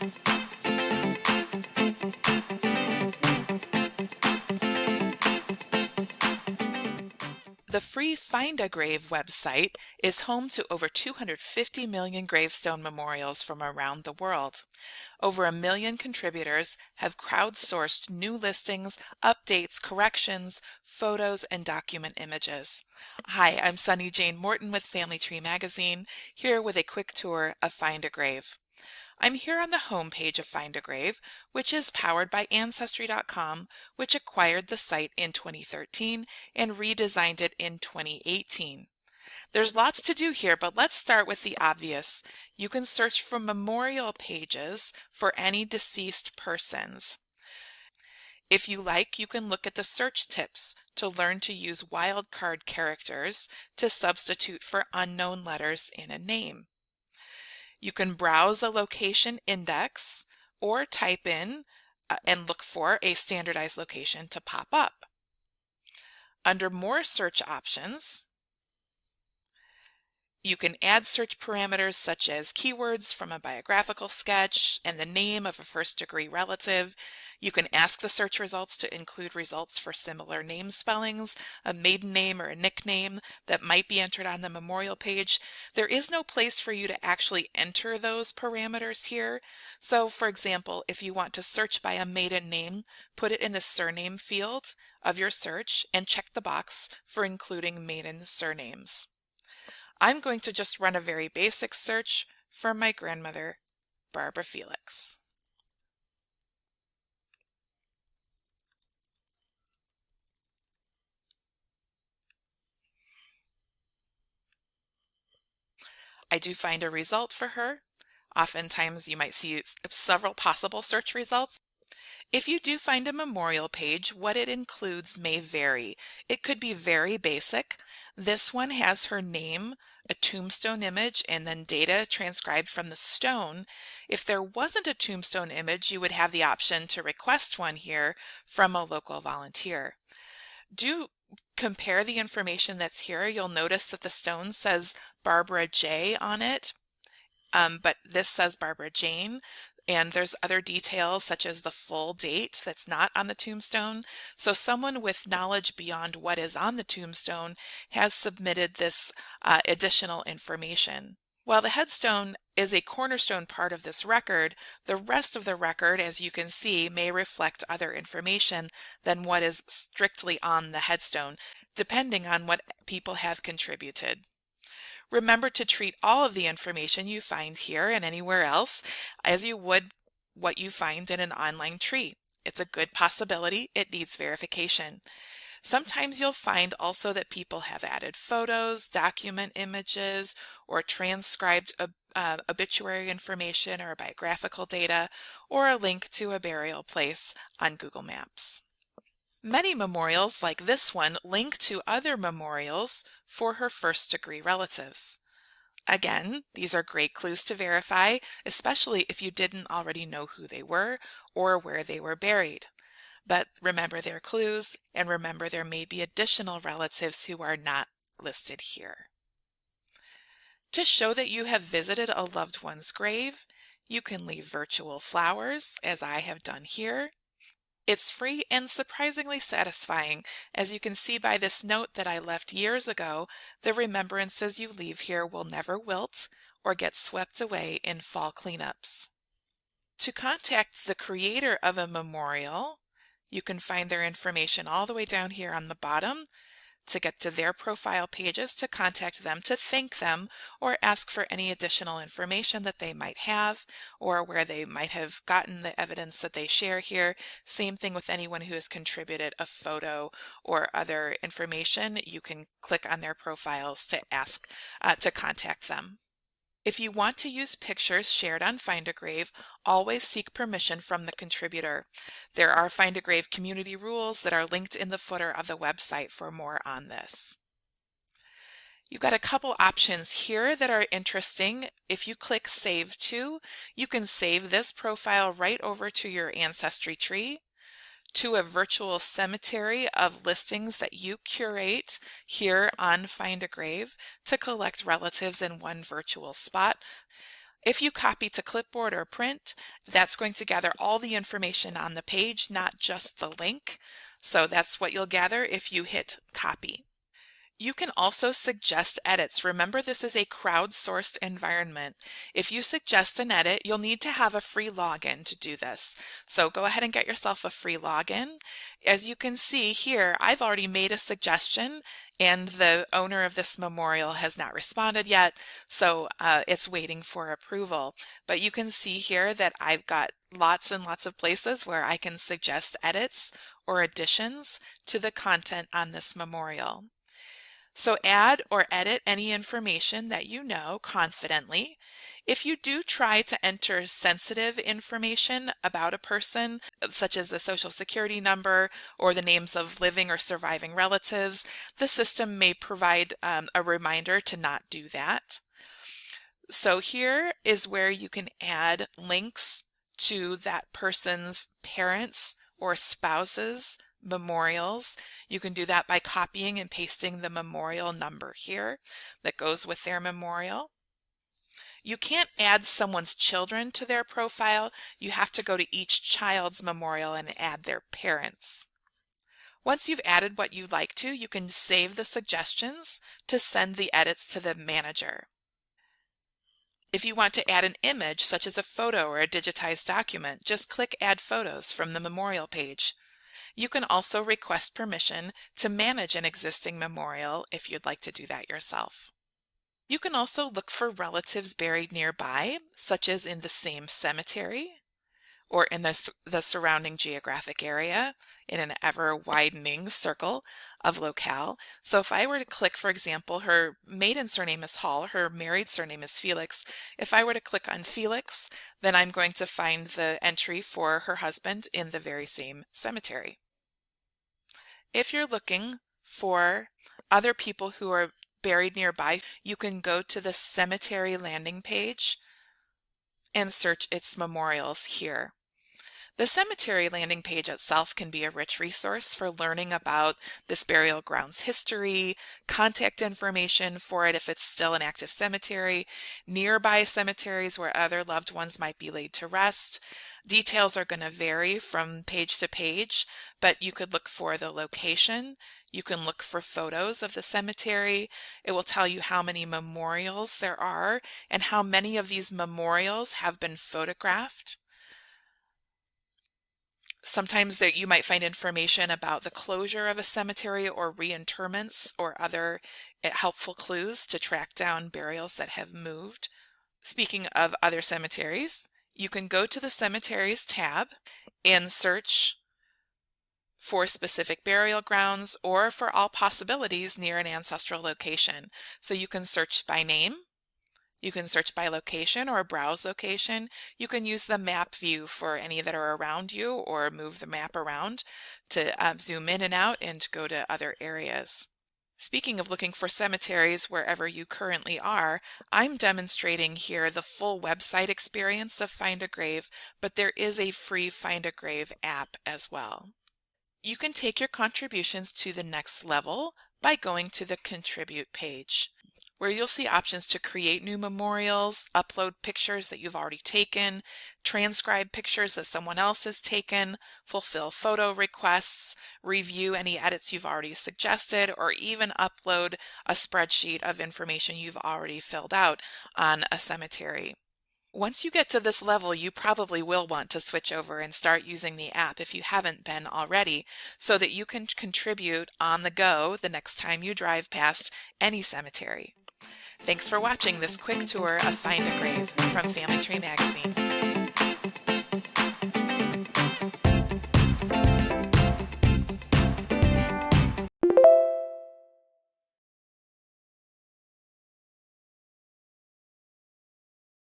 The free Find a Grave website is home to over 250 million gravestone memorials from around the world. Over 1 million contributors have crowdsourced new listings, updates, corrections, photos, and document images. Hi, I'm Sunny Jane Morton with Family Tree Magazine, here with a quick tour of Find a Grave. I'm here on the home page of Find a Grave, which is powered by Ancestry.com, which acquired the site in 2013 and redesigned it in 2018. There's lots to do here, but let's start with the obvious. You can search for memorial pages for any deceased persons. If you like, you can look at the search tips to learn to use wildcard characters to substitute for unknown letters in a name. You can browse a location index or type in and look for a standardized location to pop up. Under more search options, you can add search parameters such as keywords from a biographical sketch and the name of a first-degree relative. You can ask the search results to include results for similar name spellings, a maiden name or a nickname that might be entered on the memorial page. There is no place for you to actually enter those parameters here. So, for example, if you want to search by a maiden name, put it in the surname field of your search and check the box for including maiden surnames. I'm going to just run a very basic search for my grandmother, Barbara Felix. I do find a result for her. Oftentimes you might see several possible search results. If you do find a memorial page, what it includes may vary. It could be very basic. This one has her name, a tombstone image, and then data transcribed from the stone. If there wasn't a tombstone image, you would have the option to request one here from a local volunteer. Do compare the information that's here. You'll notice that the stone says Barbara J on it, but this says Barbara Jane. And there's other details such as the full date that's not on the tombstone. So someone with knowledge beyond what is on the tombstone has submitted this additional information. While the headstone is a cornerstone part of this record, the rest of the record, as you can see, may reflect other information than what is strictly on the headstone, depending on what people have contributed. Remember to treat all of the information you find here and anywhere else as you would what you find in an online tree. It's a good possibility. It needs verification. Sometimes you'll find also that people have added photos, document images, or transcribed obituary information or biographical data, or a link to a burial place on Google Maps. Many memorials, like this one, link to other memorials for her first-degree relatives. Again, these are great clues to verify, especially if you didn't already know who they were or where they were buried. But remember their clues, and remember there may be additional relatives who are not listed here. To show that you have visited a loved one's grave, you can leave virtual flowers, as I have done here. It's free and surprisingly satisfying. As you can see by this note that I left years ago, the remembrances you leave here will never wilt or get swept away in fall cleanups. To contact the creator of a memorial, you can find their information all the way down here on the bottom. To get to their profile pages, to contact them, to thank them, or ask for any additional information that they might have, or where they might have gotten the evidence that they share here. Same thing with anyone who has contributed a photo or other information. You can click on their profiles to ask to contact them. If you want to use pictures shared on Find a Grave, always seek permission from the contributor. There are Find a Grave community rules that are linked in the footer of the website for more on this. You've got a couple options here that are interesting. If you click Save To, you can save this profile right over to your ancestry tree, to a virtual cemetery of listings that you curate here on Find a Grave to collect relatives in one virtual spot. If you copy to clipboard or print, that's going to gather all the information on the page, not just the link. So that's what you'll gather if you hit copy. You can also suggest edits. Remember, this is a crowdsourced environment. If you suggest an edit, you'll need to have a free login to do this. So go ahead and get yourself a free login. As you can see here, I've already made a suggestion and the owner of this memorial has not responded yet, so it's waiting for approval. But you can see here that I've got lots and lots of places where I can suggest edits or additions to the content on this memorial. So add or edit any information that you know confidently. If you do try to enter sensitive information about a person, such as a social security number or the names of living or surviving relatives, the system may provide a reminder to not do that. So here is where you can add links to that person's parents or spouses memorials. You can do that by copying and pasting the memorial number here that goes with their memorial. You can't add someone's children to their profile. You have to go to each child's memorial and add their parents. Once you've added what you'd like to, you can save the suggestions to send the edits to the manager. If you want to add an image, such as a photo or a digitized document, just click Add Photos from the memorial page. You can also request permission to manage an existing memorial if you'd like to do that yourself. You can also look for relatives buried nearby, such as in the same cemetery or in the surrounding geographic area in an ever-widening circle of locale. So if I were to click, for example, her maiden surname is Hall, her married surname is Felix. If I were to click on Felix, then I'm going to find the entry for her husband in the very same cemetery. If you're looking for other people who are buried nearby, you can go to the cemetery landing page and search its memorials here. The cemetery landing page itself can be a rich resource for learning about this burial ground's history, contact information for it if it's still an active cemetery, nearby cemeteries where other loved ones might be laid to rest. Details are going to vary from page to page, but you could look for the location. You can look for photos of the cemetery. It will tell you how many memorials there are and how many of these memorials have been photographed. Sometimes you might find information about the closure of a cemetery or reinterments or other helpful clues to track down burials that have moved. Speaking of other cemeteries, you can go to the Cemeteries tab and search for specific burial grounds or for all possibilities near an ancestral location. So you can search by name. You can search by location or browse location. You can use the map view for any that are around you or move the map around to zoom in and out and go to other areas. Speaking of looking for cemeteries wherever you currently are, I'm demonstrating here the full website experience of Find a Grave, but there is a free Find a Grave app as well. You can take your contributions to the next level by going to the Contribute page, where you'll see options to create new memorials, upload pictures that you've already taken, transcribe pictures that someone else has taken, fulfill photo requests, review any edits you've already suggested, or even upload a spreadsheet of information you've already filled out on a cemetery. Once you get to this level, you probably will want to switch over and start using the app if you haven't been already, so that you can contribute on the go the next time you drive past any cemetery. Thanks for watching this quick tour of Find a Grave from Family Tree Magazine.